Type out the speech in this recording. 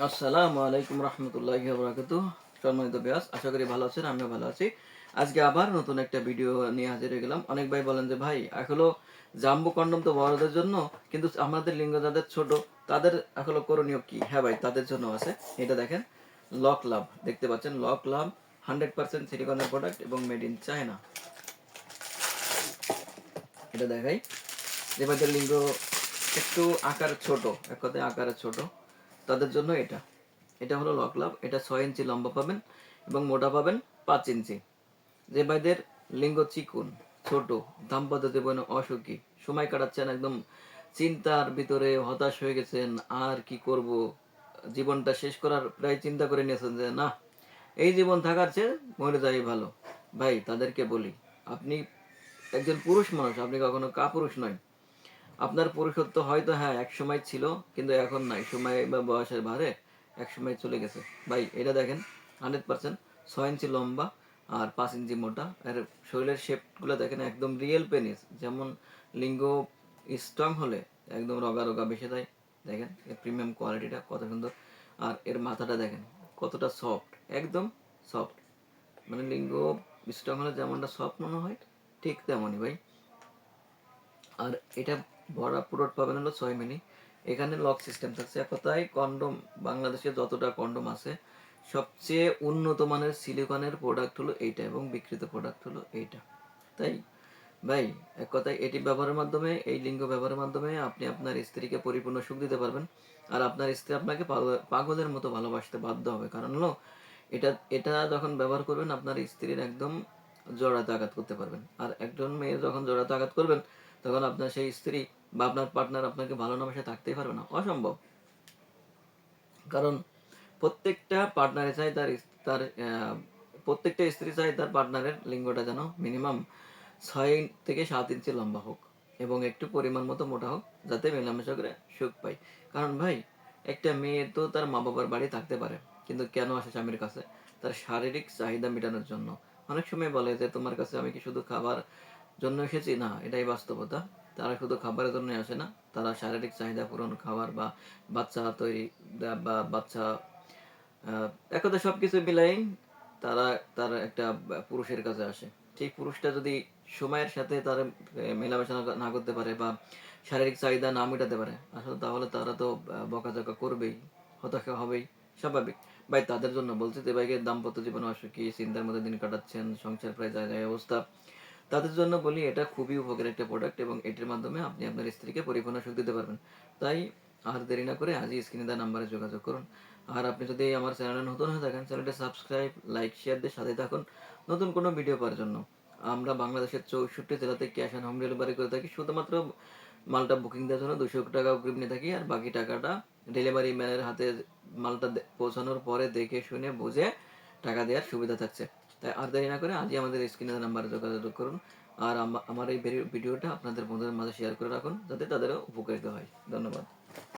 আসসালামু আলাইকুম রহমতুল্লাহি ওয়া বারাকাতুহু। সম্মানিত ভিউয়ার্স, আশা করি ভালো আছেন, আমিও ভালো আছি। আজকে আবার নতুন একটা ভিডিও নিয়ে হাজির হয়ে গেলাম। অনেক ভাই বলেন যে ভাই আসলে জাম্বো কন্ডম তো বড়দের জন্য, কিন্তু আমাদের লিঙ্গ যাদের ছোট তাদের আসলে করণীয় কি? হ্যাঁ ভাই, তাদের জন্য আছে। এটা দেখেন, লক লাভ দেখতে পাচ্ছেন। লক লাভ 100% সিলিকনের প্রোডাক্ট এবং মেড ইন চায়না। এটা দেখাই যে ভাইদের লিঙ্গ একটু আকার ছোট, এক কথায় আকারে ছোট, তাদের জন্য এটা। এটা হলো লক লাভ। এটা 6 ইঞ্চি লম্বা পাবেন এবং মোটা পাবেন 5 ইঞ্চি। যে ভাইদের লিঙ্গ চিকুন, ছোট, দাম্পত্য জীবনে অসুখী, সময় কাটাচ্ছেন একদম চিন্তার ভিতরে, হতাশ হয়ে গেছেন, আর কি করব, জীবনটা শেষ করার প্রায় চিন্তা করে নিয়েছেন যে না, এই জীবন থাকার চেয়ে মরে যাই ভালো, ভাই তাদেরকে বলি, আপনি একজন পুরুষ মানুষ, আপনি কখনো কাপুরুষ নয়। আপনার পুরুষত্ব হয়তো হ্যাঁ এক সময় ছিল, কিন্তু এখন নাই। সময় বা বয়সের ভারে এক সময় চলে গেছে। ভাই এটা দেখেন, 100% 6 ইঞ্চি লম্বা আর 5 ইঞ্চি মোটা। আর শরীরের শেপগুলো দেখেন, একদম রিয়েল পেনিস। যেমন লিঙ্গ স্ট্রং হলে একদম রগা রগা বেশি যায়। দেখেন এর প্রিমিয়াম কোয়ালিটিটা কত সুন্দর। আর এর মাথাটা দেখেন কতটা সফট, একদম সফট। মানে লিঙ্গ স্ট্রং হলে যেমনটা সফট মনে হয়, ঠিক তেমনই ভাই। আর এটা ভরা পুরোট পাবেন হলো 6 মিলি। এখানে লক সিস্টেম থাকছে। এক কথায় কন্ডম, বাংলাদেশে যতটা কন্ডম আছে সবচেয়ে উন্নত মানের সিলিকনের প্রোডাক্ট হলো এইটা, এবং বিক্রিত প্রোডাক্ট হলো এইটা। তাই ভাই এক কথায় এটি ব্যবহারের মাধ্যমে, এই লিঙ্গ ব্যবহারের মাধ্যমে আপনি আপনার স্ত্রীকে পরিপূর্ণ সুখ দিতে পারবেন। আর আপনার স্ত্রী আপনাকে পাগলের মতো ভালোবাসতে বাধ্য হবে। কারণ হলো এটা এটা যখন ব্যবহার করবেন আপনার স্ত্রীর একদম জড়াতে আঘাত করতে পারবেন। আর একজন মেয়ে যখন জড়াতে আঘাত করবেন, তখন আপনার সেই স্ত্রী বা আপনার পার্টনার আপনাকে ভালো না বাসে থাকতেই পারবে না, অসম্ভব। কারণ প্রত্যেকটা পার্টনারে চাই তার তার প্রত্যেকটা স্ত্রী চাই তার পার্টনারের লিঙ্গটা যেন মিনিমাম 6 থেকে 7 ইঞ্চি লম্বা হোক এবং একটু পরিমাণ মতো মোটা হোক, যাতে মেলামেশা করে সুখ পাই। কারণ ভাই একটা মেয়ে তো তার মা বাবার বাড়ি থাকতে পারে, কিন্তু কেন আসে স্বামীর কাছে? তার শারীরিক চাহিদা মেটানোর জন্য। অনেক সময় বলে যে তোমার কাছে আমি কি শুধু খাবার জন্য এসেছি? না, এটাই বাস্তবতা। তারা শুধু খাবারের জন্য আসে না, তারা শারীরিক চাহিদা পূরণ, খাবার বা বাচ্চা তৈরি বা বাচ্চা, এক কথা সবকিছু মিলাই তারা তার একটা পুরুষের কাছে আসে। সেই পুরুষটা যদি সময়ের সাথে তার মেলামেশা না করতে পারে বা শারীরিক চাহিদা না মেটাতে পারে, আসলে তাহলে তারা তো বকাঝকা করবেই, হতাশা হবেই, স্বাভাবিক। ভাই তাদের জন্য বলছি যে ভাইকে দাম্পত্য জীবনে অসুখী, চিন্তার মধ্যে দিন কাটাচ্ছেন, সংসার প্রায় জায়গায় অবস্থা, তাদের জন্য বলি এটা খুবই উপকারী একটা প্রোডাক্ট, এবং এটির মাধ্যমে আপনি আপনার স্ত্রীকে পরিপূর্ণ সুখ দিতে পারবেন। তাই আর দেরি না করে আজই স্ক্রিনে দেওয়া নাম্বারে যোগাযোগ করুন। আর আপনি যদি আমার চ্যানেলে নতুন হয়ে থাকেন, চ্যানেলটা সাবস্ক্রাইব, লাইক, শেয়ার দিয়ে সাথে থাকুন নতুন কোনো ভিডিও পাওয়ার জন্য। আমরা বাংলাদেশের 64 জেলাতে ক্যাশ অন হোম ডেলিভারি করে থাকি। শুধুমাত্র মালটা বুকিং দেওয়ার জন্য 200 টাকা অগ্রিম নিয়ে থাকি, আর বাকি টাকাটা ডেলিভারি ম্যানের হাতে মালটা পৌঁছানোর পরে দেখে শুনে বুঝে টাকা দেওয়ার সুবিধা থাকছে। তাই আর দেরি না করে আজই আমাদের স্ক্রিনে নাম্বারে যোগাযোগ করুন। আর আমার এই ভিডিওটা আপনাদের বন্ধুদের মাঝে শেয়ার করে রাখুন, যাতে তাদেরও উপকারিত হয়। ধন্যবাদ।